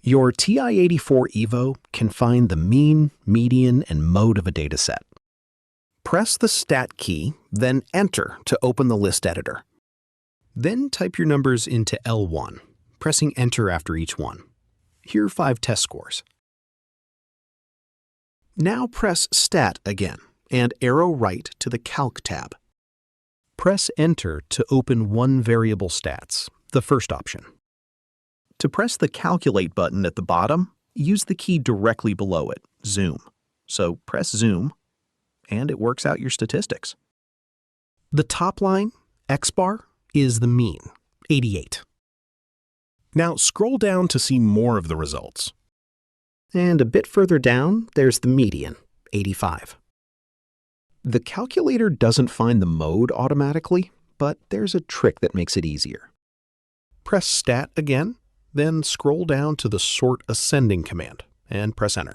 Your TI-84 Evo can find the mean, median, and mode of a dataset. Press the Stat key, then Enter to open the list editor. Then type your numbers into L1, pressing Enter after each one. Here are 5 test scores. Now press Stat again, and arrow right to the Calc tab. Press Enter to open one variable stats, the first option. To press the Calculate button at the bottom, use the key directly below it, Zoom. So press Zoom, and it works out your statistics. The top line, X-bar, is the mean, 88. Now scroll down to see more of the results. And a bit further down, there's the median, 85. The calculator doesn't find the mode automatically, but there's a trick that makes it easier. Press Stat again, then scroll down to the Sort Ascending command and press Enter.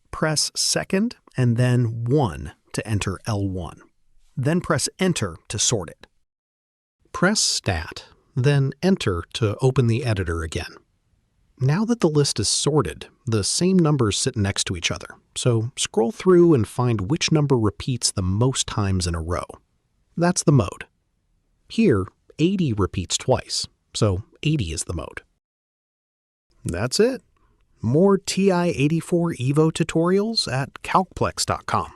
Press Second and then 1 to enter L1. Then press Enter to sort it. Press Stat, then Enter to open the editor again. Now that the list is sorted, the same numbers sit next to each other, so scroll through and find which number repeats the most times in a row. That's the mode. Here, 80 repeats twice, so 80 is the mode. That's it. More TI-84 Evo tutorials at calcplex.com.